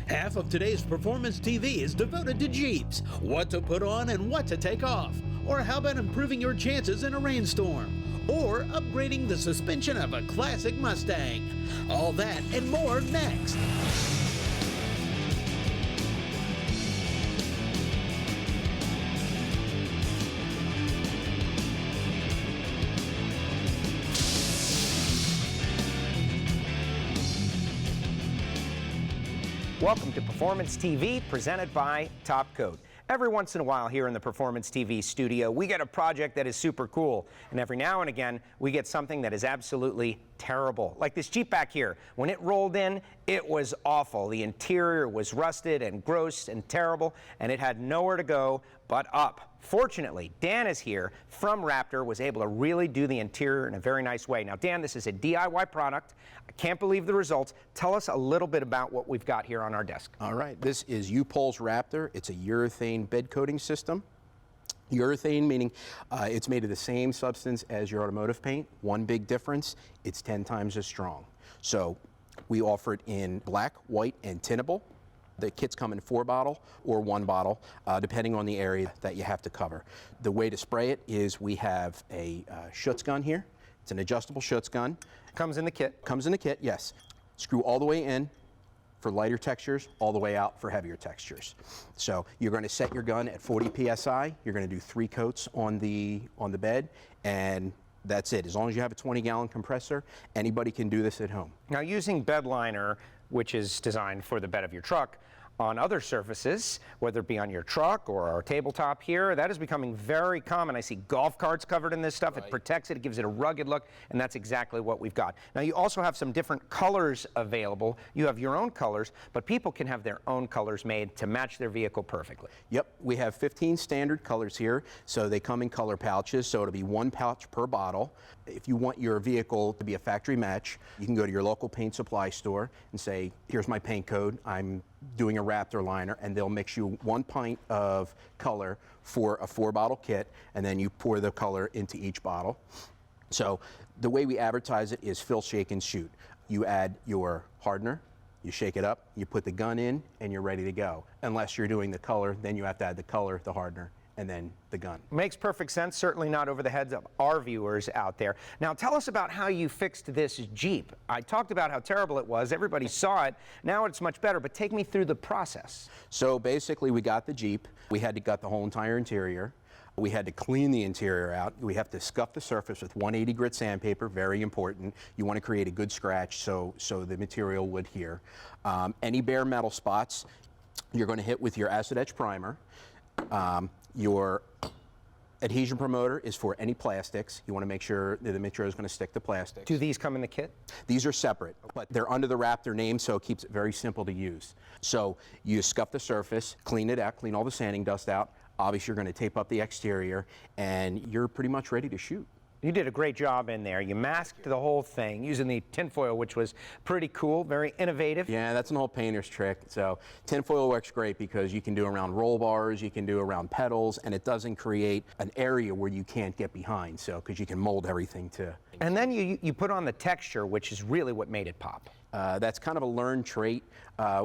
Half of today's Performance TV is devoted to Jeeps, what to put on and what to take off. Or how about improving your chances in a rainstorm? Or upgrading the suspension of a classic Mustang? All that and more next. Welcome to Performance TV, presented by Top Coat. Every once in a while here in the Performance TV studio, we get a project that is super cool. And every now and again, we get something that is absolutely terrible. Like this Jeep back here. When it rolled in, it was awful. The interior was rusted and gross and terrible, and it had nowhere to go but up. Fortunately, Dan is here from Raptor, was able to really do the interior in a very nice way. Now, Dan, this is a DIY product. I can't believe the results. Tell us a little bit about what we've got here on our desk. All right, this is U-Pole's Raptor. It's a urethane bed coating system. Urethane meaning it's made of the same substance as your automotive paint. One big difference, it's 10 times as strong. So we offer it in black, white, and tintable. The kits come in 4-bottle or 1 bottle, depending on the area that you have to cover. The way to spray it is we have a Schutz gun here. It's an adjustable Schutz gun. Comes in the kit. Comes in the kit, yes. Screw all the way in for lighter textures, all the way out for heavier textures. So you're going to set your gun at 40 psi. You're going to do 3 coats on the bed, and that's it. As long as you have a 20-gallon compressor, anybody can do this at home. Now, using bed liner, which is designed for the bed of your truck, on other surfaces, whether it be on your truck or our tabletop here, that is becoming very common. I see golf carts covered in this stuff. Right. It protects it, it gives it a rugged look, and that's exactly what we've got. Now, you also have some different colors available. You have your own colors, but people can have their own colors made to match their vehicle perfectly. Yep, we have 15 standard colors here, so they come in color pouches, so it'll be 1 pouch per bottle. If you want your vehicle to be a factory match, you can go to your local paint supply store and say, here's my paint code, I'm doing a Raptor liner, and they'll mix you 1 pint of color for a 4-bottle kit, and then you pour the color into each bottle. So the way we advertise it is fill, shake, and shoot. You add your hardener, you shake it up, you put the gun in, and you're ready to go. Unless you're doing the color, then you have to add the color, the hardener, and then the gun. Makes perfect sense, certainly not over the heads of our viewers out there. Now tell us about how you fixed this Jeep. I talked about how terrible it was, everybody saw it, now it's much better, but take me through the process. So basically we got the Jeep, we had to gut the whole entire interior, we had to clean the interior out, we have to scuff the surface with 180 grit sandpaper, very important. You want to create a good scratch so the material would adhere. Any bare metal spots, you're going to hit with your acid etch primer. Your adhesion promoter is for any plastics. You want to make sure that the material is going to stick to plastics. Do these come in the kit? These are separate, but they're under the Raptor name, so it keeps it very simple to use. So you scuff the surface, clean it out, clean all the sanding dust out. Obviously, you're going to tape up the exterior, and you're pretty much ready to shoot. You did a great job in there. You masked the whole thing using the tinfoil, which was pretty cool, very innovative. Yeah, that's an old painter's trick. So tinfoil works great because you can do around roll bars, you can do around pedals, and it doesn't create an area where you can't get behind, so because you can mold everything to. And then you put on the texture, which is really what made it pop. That's kind of a learned trait.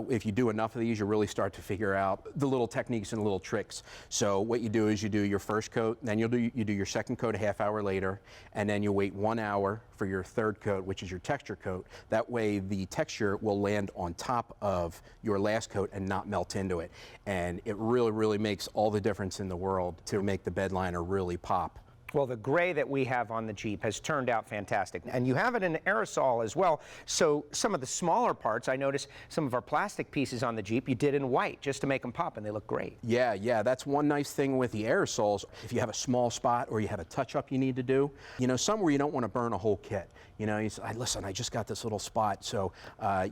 If you do enough of these, you really start to figure out the little techniques and little tricks. So what you do is you do your first coat, then you do your second coat a half hour later, and then you wait 1 hour for your third coat, which is your texture coat. That way the texture will land on top of your last coat and not melt into it. And it really, really makes all the difference in the world to make the bed liner really pop. Well, the gray that we have on the Jeep has turned out fantastic. And you have it in aerosol as well. So some of the smaller parts, I noticed some of our plastic pieces on the Jeep, you did in white just to make them pop, and they look great. Yeah, that's one nice thing with the aerosols. If you have a small spot or you have a touch-up you need to do, somewhere you don't want to burn a whole kit. You say, listen, I just got this little spot. So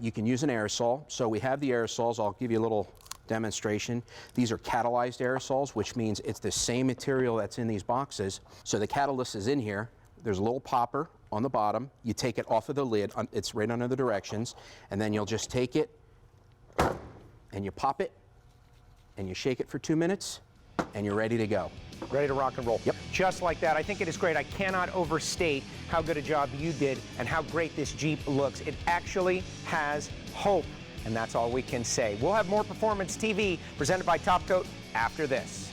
you can use an aerosol. So we have the aerosols. I'll give you a little demonstration. These are catalyzed aerosols, which means it's the same material that's in these boxes. So the catalyst is in here. There's a little popper on the bottom. You take it off of the lid. It's right under the directions. And then you'll just take it and you pop it and you shake it for 2 minutes and you're ready to go. Ready to rock and roll. Yep. Just like that. I think it is great. I cannot overstate how good a job you did and how great this Jeep looks. It actually has hope. and that's all we can say. We'll have more Performance TV presented by Top Coat after this.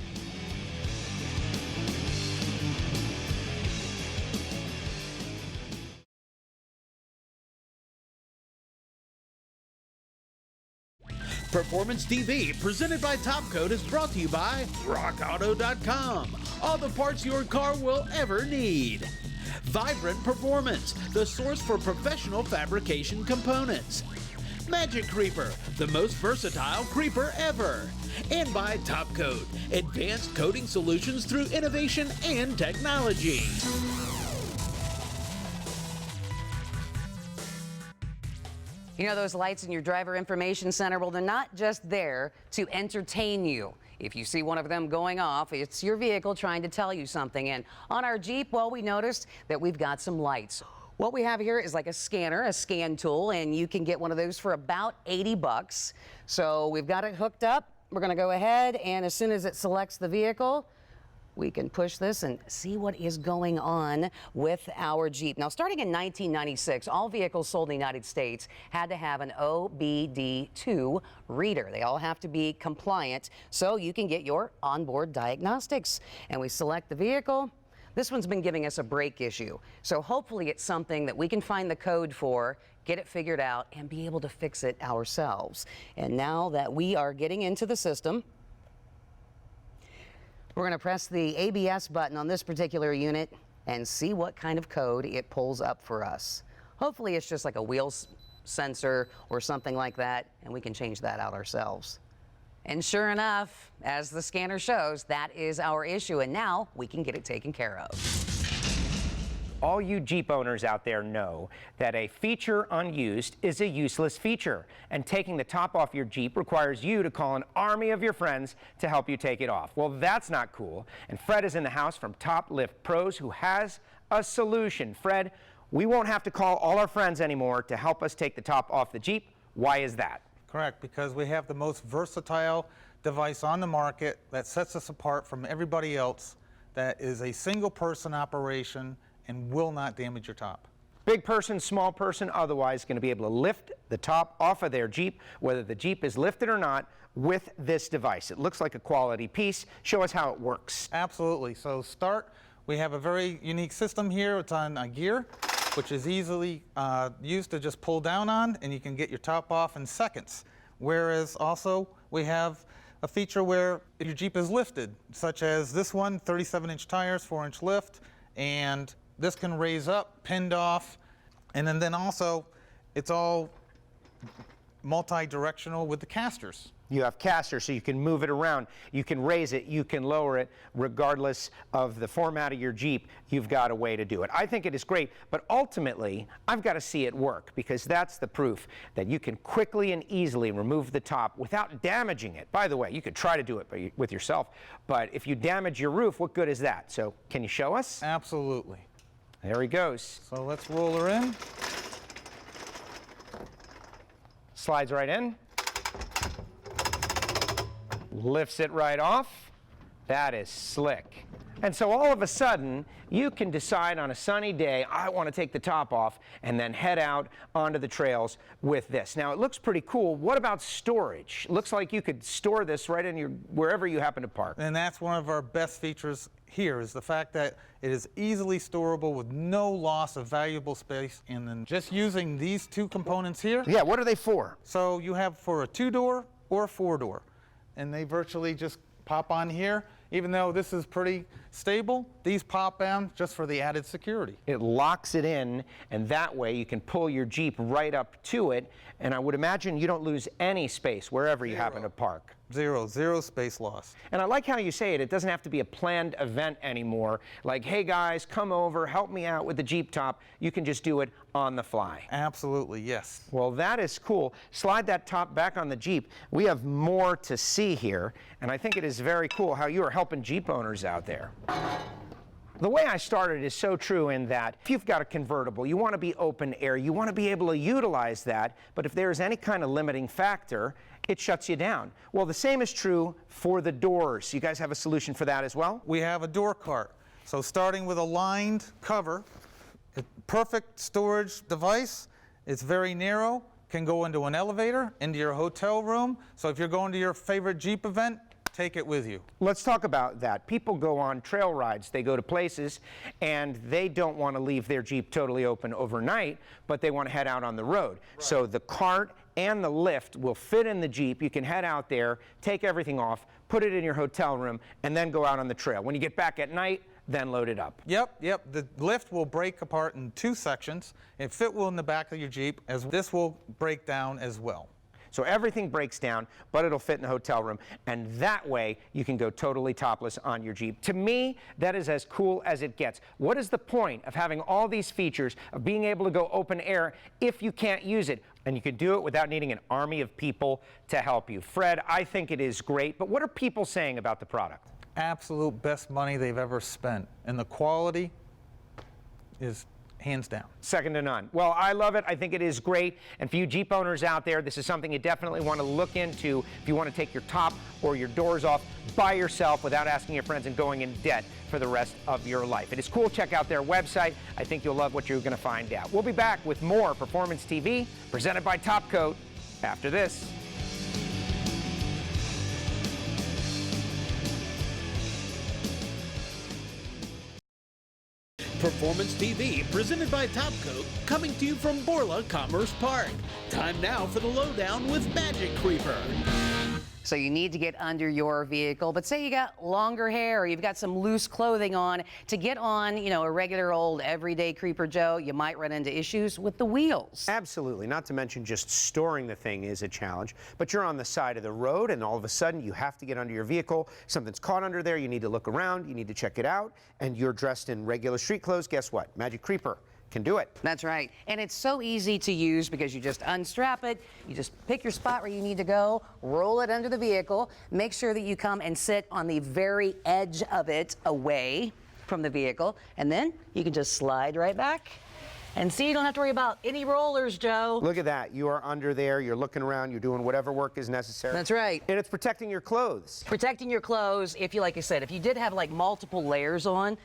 Performance TV, presented by Top Coat, is brought to you by RockAuto.com. All the parts your car will ever need. Vibrant Performance, the source for professional fabrication components. Magic Creeper, the most versatile creeper ever. And by Top Coat, advanced coating solutions through innovation and technology. You know those lights in your driver information center? Well, they're not just there to entertain you. If you see one of them going off, it's your vehicle trying to tell you something. And on our Jeep, well, we noticed that we've got some lights. What we have here is like a scanner, a scan tool, and you can get one of those for about 80 bucks. So we've got it hooked up. We're going to go ahead, and as soon as it selects the vehicle, we can push this and see what is going on with our Jeep. Now, starting in 1996, all vehicles sold in the United States had to have an OBD2 reader. They all have to be compliant so you can get your onboard diagnostics. And we select the vehicle. This one's been giving us a brake issue. So hopefully it's something that we can find the code for, get it figured out, and be able to fix it ourselves. And now that we are getting into the system, we're going to press the ABS button on this particular unit and see what kind of code it pulls up for us. Hopefully it's just like a wheel sensor or something like that, and we can change that out ourselves. And sure enough, as the scanner shows, that is our issue, and now we can get it taken care of. All you Jeep owners out there know that a feature unused is a useless feature, and taking the top off your Jeep requires you to call an army of your friends to help you take it off. Well, that's not cool, and Fred is in the house from Top Lift Pros, who has a solution. Fred, we won't have to call all our friends anymore to help us take the top off the Jeep. Why is that? Correct, because we have the most versatile device on the market that sets us apart from everybody else, that is a single person operation and will not damage your top. Big person, small person, otherwise going to be able to lift the top off of their Jeep, whether the Jeep is lifted or not, with this device. It looks like a quality piece. Show us how it works. Absolutely. So we have a very unique system here. It's on a gear, which is easily used to just pull down on, and you can get your top off in seconds. Whereas also we have a feature where if your Jeep is lifted, such as this one, 37-inch tires, 4-inch lift, and this can raise up, pinned off, and then also it's all multi-directional with the casters. You have casters, so you can move it around. You can raise it, you can lower it, regardless of the format of your Jeep. You've got a way to do it. I think it is great, but ultimately, I've got to see it work, because that's the proof that you can quickly and easily remove the top without damaging it. By the way, you could try to do it with yourself, but if you damage your roof, what good is that? So, can you show us? Absolutely. There he goes. So let's roll her in. Slides right in. Lifts it right off. That is slick. And so all of a sudden, you can decide on a sunny day, I want to take the top off, and then head out onto the trails with this. Now, it looks pretty cool. What about storage? It looks like you could store this right in wherever you happen to park. And that's one of our best features here, is the fact that it is easily storable with no loss of valuable space. And then just using these two components here. Yeah, what are they for? So you have for a 2-door or a 4-door. And they virtually just pop on here. Even though this is pretty stable, these pop on just for the added security. It locks it in, and that way you can pull your Jeep right up to it, and I would imagine you don't lose any space wherever you happen to park. Zero space loss. And I like how you say it. It doesn't have to be a planned event anymore. Like, hey guys, come over, help me out with the Jeep top. You can just do it on the fly. Absolutely, yes. Well, that is cool. Slide that top back on the Jeep. We have more to see here, and I think it is very cool how you are helping Jeep owners out there. The way I started is so true in that if you've got a convertible, you want to be open air, you want to be able to utilize that, but if there's any kind of limiting factor, it shuts you down. Well, the same is true for the doors. You guys have a solution for that as well? We have a door cart. So starting with a lined cover, a perfect storage device. It's very narrow, can go into an elevator, into your hotel room. So if you're going to your favorite Jeep event, take it with you. Let's talk about that. People go on trail rides. They go to places and they don't want to leave their Jeep totally open overnight, but they want to head out on the road. Right. So the cart and the lift will fit in the Jeep. You can head out there, take everything off, put it in your hotel room, and then go out on the trail. When you get back at night, then load it up. Yep. The lift will break apart in 2 sections. It fit will in the back of your Jeep, as this will break down as well. So everything breaks down, but it'll fit in the hotel room, and that way you can go totally topless on your Jeep. To me, that is as cool as it gets. What is the point of having all these features, of being able to go open air, if you can't use it? And you can do it without needing an army of people to help you. Fred, I think it is great, but what are people saying about the product? Absolute best money they've ever spent, and the quality is hands down. Second to none. Well, I love it. I think it is great. And for you Jeep owners out there, this is something you definitely want to look into if you want to take your top or your doors off by yourself without asking your friends and going in debt for the rest of your life. It is cool. Check out their website. I think you'll love what you're going to find out. We'll be back with more Performance TV presented by Top Coat after this. Performance TV, presented by Top Coat, coming to you from Borla Commerce Park. Time now for the lowdown with Magic Creeper. So you need to get under your vehicle, but say you got longer hair or you've got some loose clothing on, to get on, a regular old everyday Creeper Joe, you might run into issues with the wheels. Absolutely, not to mention just storing the thing is a challenge, but you're on the side of the road and all of a sudden you have to get under your vehicle, something's caught under there, you need to look around, you need to check it out, and you're dressed in regular street clothes. Guess what? Magic Creeper can do it. That's right. And it's so easy to use because you just unstrap it, you just pick your spot where you need to go, roll it under the vehicle, make sure that you come and sit on the very edge of it away from the vehicle, and then you can just slide right back. And see, you don't have to worry about any rollers, Joe. Look at that. You are under there, you're looking around, you're doing whatever work is necessary. That's right. And it's protecting your clothes. Protecting your clothes, if you, like I said, if you did have like multiple layers on,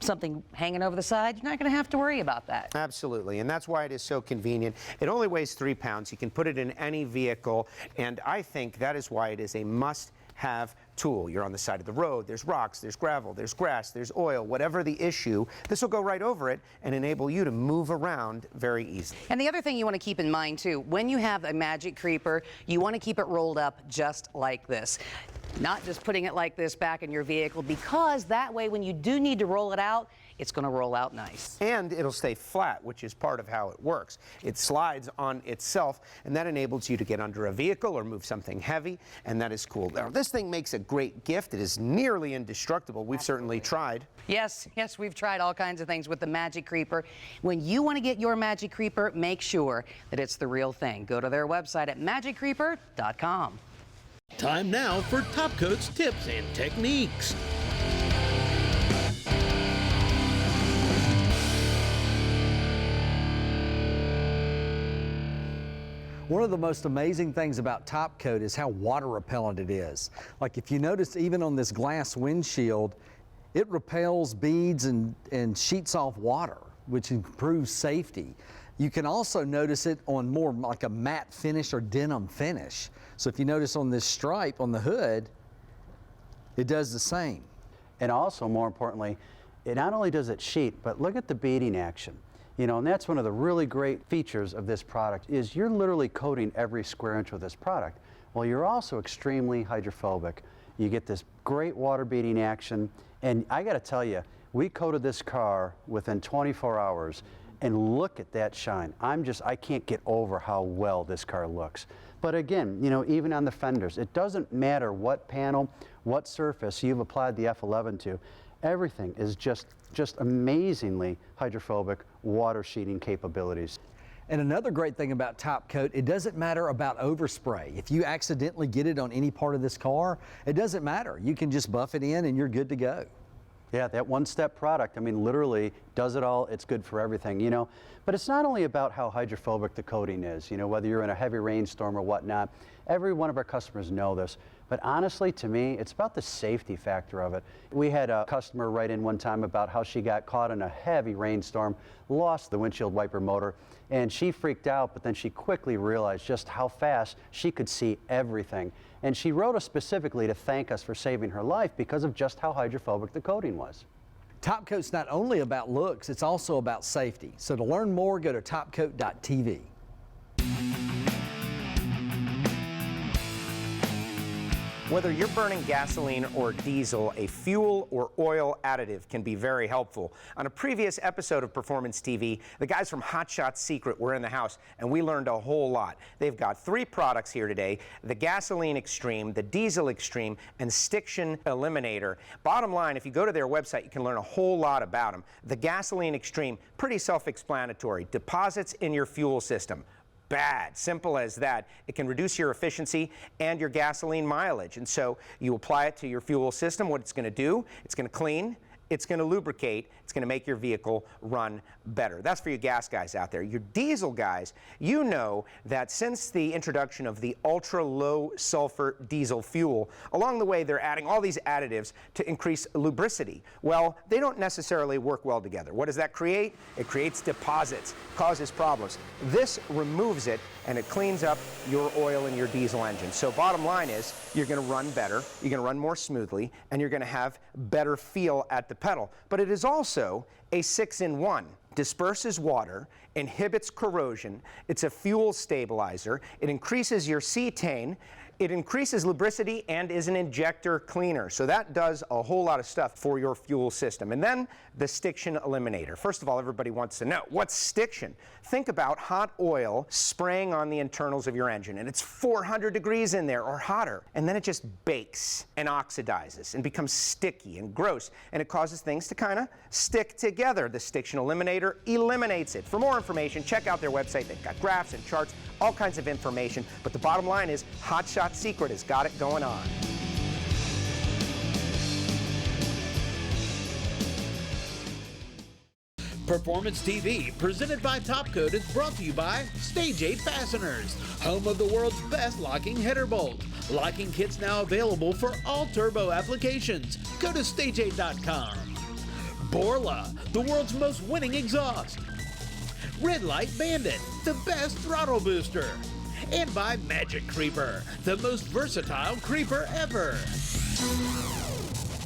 something hanging over the side, you're not going to have to worry about that. Absolutely, and that's why it is so convenient. It only weighs 3 pounds. You can put it in any vehicle, and I think that is why it is a must-have tool. You're on the side of the road, there's rocks, there's gravel, there's grass, there's oil, whatever the issue, this will go right over it and enable you to move around very easily. And the other thing you want to keep in mind too, when you have a Magic Creeper, you want to keep it rolled up just like this. Not just putting it like this back in your vehicle, because that way when you do need to roll it out, it's going to roll out nice. And it'll stay flat, which is part of how it works. It slides on itself, and that enables you to get under a vehicle or move something heavy, and that is cool. Now, this thing makes a great gift. It is nearly indestructible. We've certainly tried. Yes, we've tried all kinds of things with the Magic Creeper. When you want to get your Magic Creeper, make sure that it's the real thing. Go to their website at magiccreeper.com. Time now for Top Coat's tips and techniques. One of the most amazing things about Top Coat is how water repellent it is. Like if you notice, even on this glass windshield, it repels beads and sheets off water, which improves safety. You can also notice it on more like a matte finish or denim finish. So if you notice on this stripe on the hood, it does the same. And also, more importantly, it not only does it sheet, but look at the beading action. And that's one of the really great features of this product is you're literally coating every square inch with this product. Well, you're also extremely hydrophobic. You get this great water beading action, and I got to tell you, we coated this car within 24 hours, and look at that shine. I can't get over how well this car looks. But again, even on the fenders, it doesn't matter what panel, what surface you've applied the F11 to, everything is just amazingly hydrophobic, water sheeting capabilities. And another great thing about Top Coat, it doesn't matter about overspray. If you accidentally get it on any part of this car, it doesn't matter. You can just buff it in and you're good to go. Yeah, that one-step product, literally does it all. It's good for everything, But But it's not only about how hydrophobic the coating is, you know, whether you're in a heavy rainstorm or whatnot. Every one of our customers know this. But honestly, to me, it's about the safety factor of it. We had a customer write in one time about how she got caught in a heavy rainstorm, lost the windshield wiper motor, and she freaked out, but then she quickly realized just how fast she could see everything. And she wrote us specifically to thank us for saving her life because of just how hydrophobic the coating was. Top Coat's not only about looks, it's also about safety. So to learn more, go to topcoat.tv. Whether you're burning gasoline or diesel, a fuel or oil additive can be very helpful. On a previous episode of Performance TV, the guys from Hot Shot Secret were in the house, and we learned a whole lot. They've got 3 products here today: the Gasoline Extreme, the Diesel Extreme, and Stiction Eliminator. Bottom line, if you go to their website, you can learn a whole lot about them. The Gasoline Extreme, pretty self-explanatory. Deposits in your fuel system. Bad. Simple as that. It can reduce your efficiency and your gasoline mileage. And so you apply it to your fuel system. What it's going to do, it's going to clean, it's going to lubricate, it's going to make your vehicle run better. That's for you gas guys out there. Your diesel guys, you know that since the introduction of the ultra low sulfur diesel fuel, along the way they're adding all these additives to increase lubricity. Well, they don't necessarily work well together. What does that create? It creates deposits, causes problems. This removes it, and it cleans up your oil in your diesel engine. So bottom line is, you're going to run better, you're going to run more smoothly, and you're going to have better feel at the pedal. But it is also a 6-in-1. Disperses water, inhibits corrosion, it's a fuel stabilizer, it increases your cetane, it increases lubricity, and is an injector cleaner. So that does a whole lot of stuff for your fuel system. And then the Stiction Eliminator. First of all, everybody wants to know, what's stiction? Think about hot oil spraying on the internals of your engine, and it's 400 degrees in there or hotter, and then it just bakes and oxidizes and becomes sticky and gross, and it causes things to kind of stick together. The Stiction Eliminator eliminates it. For more information, check out their website. They've got graphs and charts, all kinds of information, but the bottom line is Hot Shot Secret has got it going on. Performance TV, presented by Top Coat, is brought to you by Stage 8 Fasteners, home of the world's best locking header bolt. Locking kits now available for all turbo applications. Go to stage8.com. Borla, the world's most winning exhaust. Red Light Bandit, the best throttle booster. And by Magic Creeper, the most versatile creeper ever.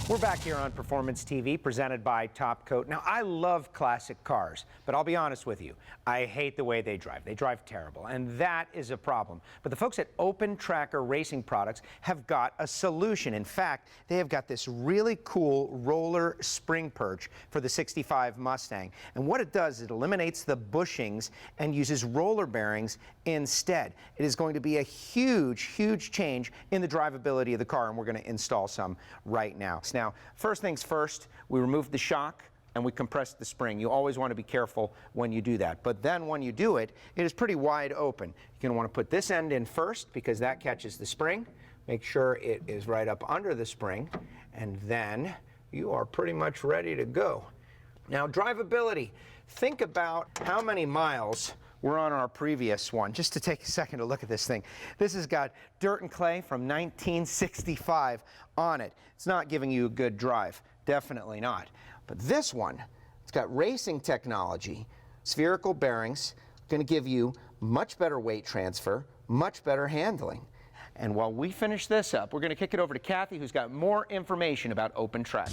We're back here on Performance TV, presented by Top Coat. Now, I love classic cars, but I'll be honest with you, I hate the way they drive. They drive terrible, and that is a problem. But the folks at Open Tracker Racing Products have got a solution. In fact, they have got this really cool roller spring perch for the 65 Mustang. And what it does, it eliminates the bushings and uses roller bearings instead. It is going to be a huge, huge change in the drivability of the car, and we're going to install some right now. Now, first things first, we removed the shock and we compressed the spring. You always want to be careful when you do that. But then when you do it, it is pretty wide open. You're going to want to put this end in first because that catches the spring. Make sure it is right up under the spring, and then you are pretty much ready to go. Now, drivability. Think about how many miles were on our previous one, just to take a second to look at this thing. This has got dirt and clay from 1965 on it. It's not giving you a good drive, definitely not. But this one, it's got racing technology, spherical bearings, going to give you much better weight transfer, much better handling. And while we finish this up, we're going to kick it over to Kathy, who's got more information about Open Tracker.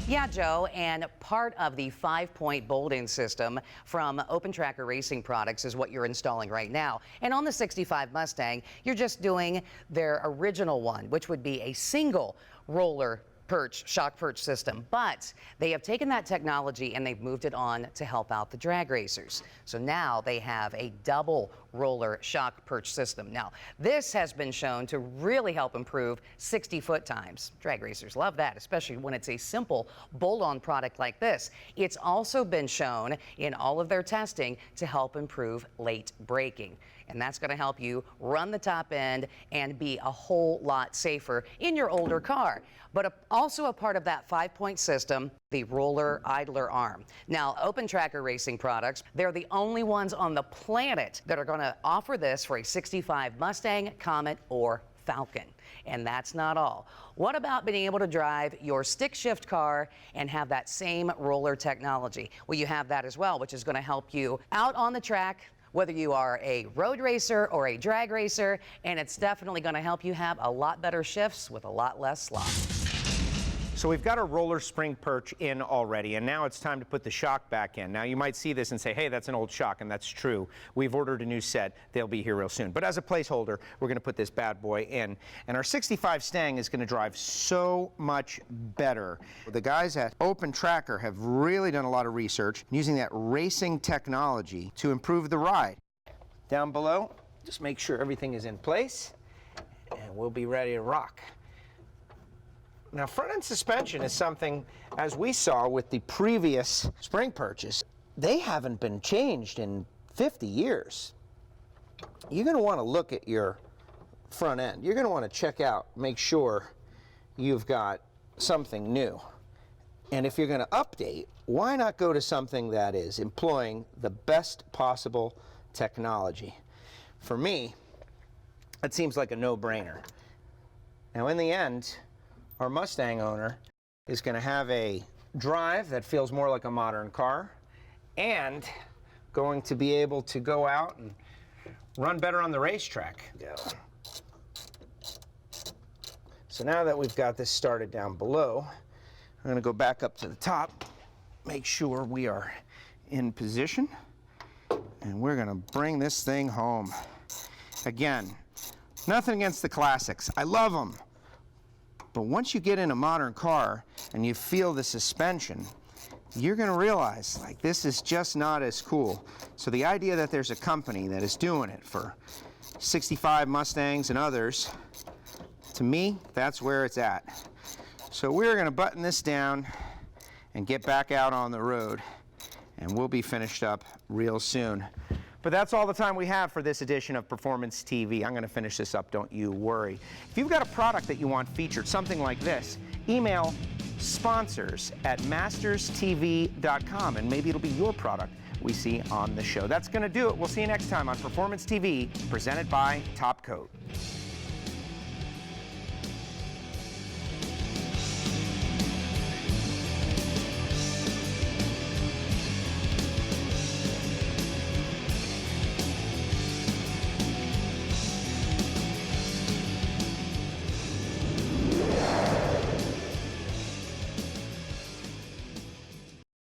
Yeah, Joe, and part of the 5-point bolt-in system from Open Tracker Racing Products is what you're installing right now. And on the 65 Mustang, you're just doing their original one, which would be a single roller perch, shock perch system. But they have taken that technology and they've moved it on to help out the drag racers. So now they have a double roller shock perch system. Now, this has been shown to really help improve 60-foot times. Drag racers love that, especially when it's a simple bolt-on product like this. It's also been shown in all of their testing to help improve late braking. and that's going to help you run the top end and be a whole lot safer in your older car. But also a part of that 5-point system, the roller idler arm. Now, Open Tracker Racing products, they're the only ones on the planet that are going to offer this for a 65 Mustang, Comet, or Falcon. And that's not all. What about being able to drive your stick shift car and have that same roller technology? Well, you have that as well, which is going to help you out on the track, whether you are a road racer or a drag racer, and it's definitely going to help you have a lot better shifts with a lot less slop. So we've got a roller spring perch in already, and now it's time to put the shock back in. Now you might see this and say, hey, that's an old shock, and that's true. We've ordered a new set. They'll be here real soon. But as a placeholder, we're going to put this bad boy in. And our 65 Stang is going to drive so much better. The guys at Open Tracker have really done a lot of research using that racing technology to improve the ride. Down below, just make sure everything is in place, and we'll be ready to rock. Now, front-end suspension is something, as we saw with the previous spring purchase, they haven't been changed in 50 years. You're going to want to look at your front end. You're going to want to check out, make sure you've got something new. And if you're going to update, why not go to something that is employing the best possible technology? For me, it seems like a no-brainer. Now, in the end, our Mustang owner is going to have a drive that feels more like a modern car and going to be able to go out and run better on the racetrack. So now that we've got this started down below, I'm going to go back up to the top, make sure we are in position, and we're going to bring this thing home. Again, nothing against the classics. I love them. But once you get in a modern car and you feel the suspension, you're going to realize, like, this is just not as cool. So the idea that there's a company that is doing it for 65 Mustangs and others, to me, that's where it's at. So we're going to button this down and get back out on the road, and we'll be finished up real soon. But that's all the time we have for this edition of Performance TV. I'm going to finish this up, don't you worry. If you've got a product that you want featured, something like this, email sponsors@masterstv.com, and maybe it'll be your product we see on the show. That's going to do it. We'll see you next time on Performance TV, presented by Top Coat.